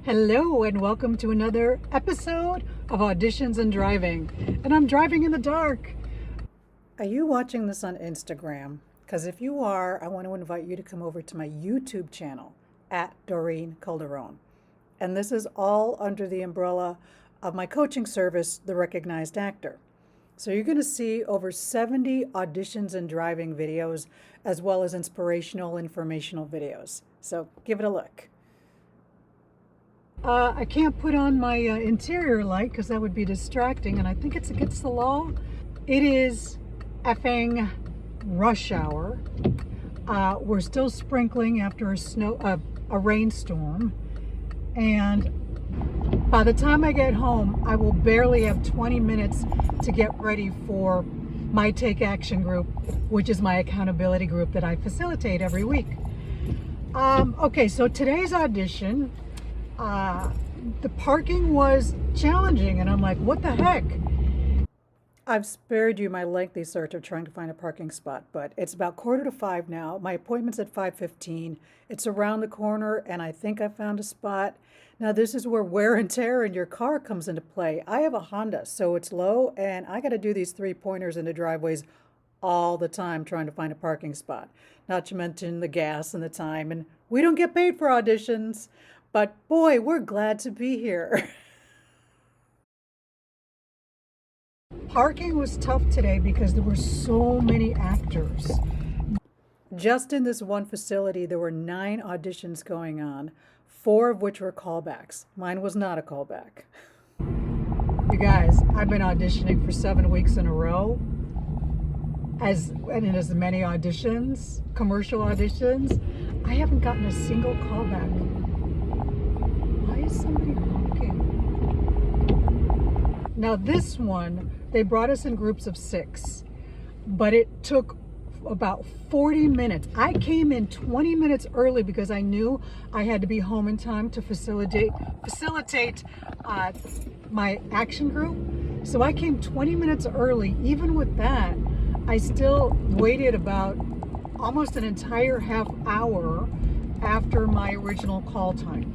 Hello and welcome to another episode of Auditions and Driving. And I'm driving in the dark. Are you watching this on Instagram? Because if you are, I want to invite you to come over to my YouTube channel at Doreen Calderon. And this is all under the umbrella of my coaching service, The Recognized Actor. So you're going to see over 70 auditions and driving videos, as well as inspirational, informational videos. So give it a look. I can't put on my interior light because that would be distracting, and I think it's against the law. It is effing rush hour. We're still sprinkling after a rainstorm, and by the time I get home, I will barely have 20 minutes to get ready for my Take Action group, which is my accountability group that I facilitate every week. Okay, so today's audition, the parking was challenging, and I'm like, what the heck? I've spared you my lengthy search of trying to find a parking spot, but it's about 4:45 now. My appointment's at 5:15. It's around the corner, and I think I found a spot. Now, this is where wear and tear in your car comes into play. I have a Honda, so it's low, and I got to do these 3-pointers into driveways all the time trying to find a parking spot. Not to mention the gas and the time, and we don't get paid for auditions. But boy, we're glad to be here. Parking was tough today because there were so many actors. Just in this one facility, there were 9 auditions going on, 4 of which were callbacks. Mine was not a callback. You guys, I've been auditioning for 7 weeks in a row. As many auditions, commercial auditions, I haven't gotten a single callback. Is somebody honking? Now this one, they brought us in groups of 6, but it took about 40 minutes. I came in 20 minutes early because I knew I had to be home in time to facilitate my action group. So I came 20 minutes early. Even with that, I still waited about almost an entire half hour after my original call time.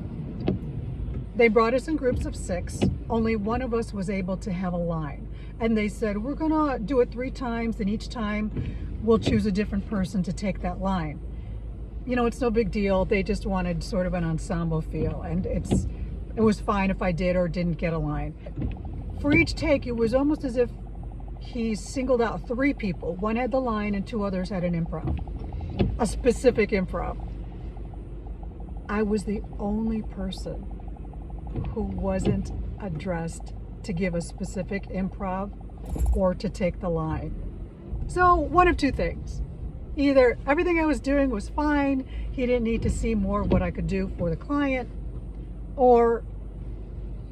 They brought us in groups of 6. Only one of us was able to have a line. And they said, we're gonna do it 3 times, and each time we'll choose a different person to take that line. You know, it's no big deal. They just wanted sort of an ensemble feel, and it was fine if I did or didn't get a line. For each take, it was almost as if he singled out 3 people. One had the line and 2 others had an improv, a specific improv. I was the only person who wasn't addressed to give a specific improv or to take the line. So one of 2 things. Either everything I was doing was fine, he didn't need to see more of what I could do for the client, or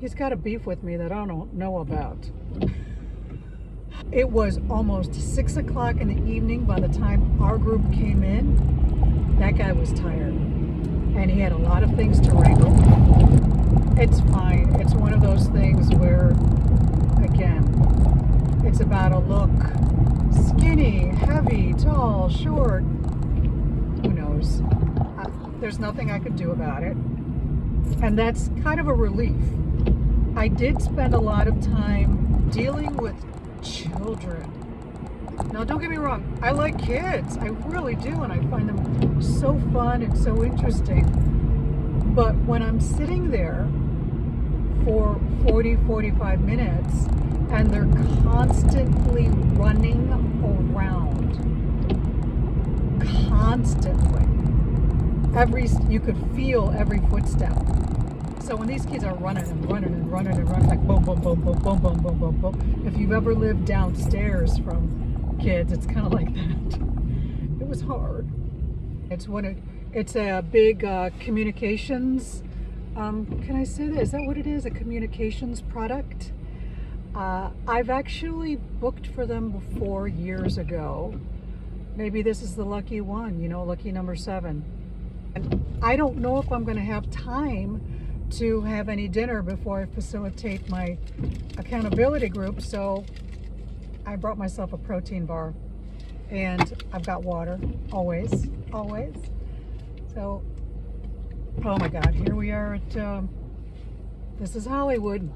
he's got a beef with me that I don't know about. It was almost 6 o'clock in the evening by the time our group came in. That guy was tired, and he had a lot of things to wrangle. It's fine. It's one of those things where, again, it's about a look. Skinny, heavy, tall, short. Who knows? There's nothing I could do about it. And that's kind of a relief. I did spend a lot of time dealing with children. Now, don't get me wrong. I like kids. I really do. And I find them so fun and so interesting. But when I'm sitting there for 40-45 minutes and they're constantly running around, constantly, you could feel every footstep. So when these kids are running and running and running and running, like boom, boom, boom, boom, boom, boom, boom, boom, boom. If you've ever lived downstairs from kids, it's kind of like that. It was hard. It's a big communications. Can I say that? Is that what it is? A communications product? I've actually booked for them before years ago. Maybe this is the lucky one, lucky number 7. And I don't know if I'm going to have time to have any dinner before I facilitate my accountability group, so I brought myself a protein bar, and I've got water, always. So, oh my God, here we are at This is Hollywood.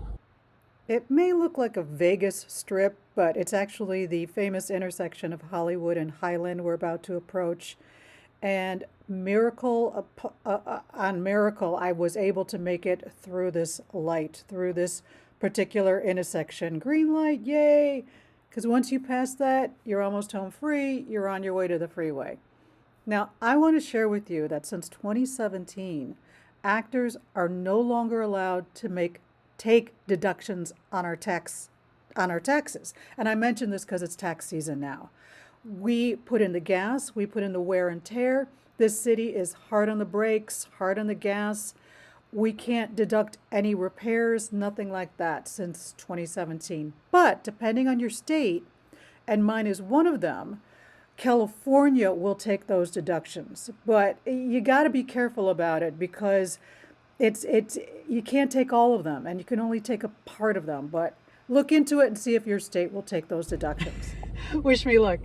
It may look like a Vegas strip, but it's actually the famous intersection of Hollywood and Highland we're about to approach. And on miracle, I was able to make it through this light, through this particular intersection. Green light, yay! Because once you pass that, you're almost home free, you're on your way to the freeway. Now, I want to share with you that since 2017, actors are no longer allowed to take deductions on our taxes. And I mention this because it's tax season now. We put in the gas, we put in the wear and tear. This city is hard on the brakes, hard on the gas. We can't deduct any repairs, nothing like that since 2017. But depending on your state, and mine is one of them, California will take those deductions. But you got to be careful about it because it's you can't take all of them and you can only take a part of them. But look into it and see if your state will take those deductions. Wish me luck.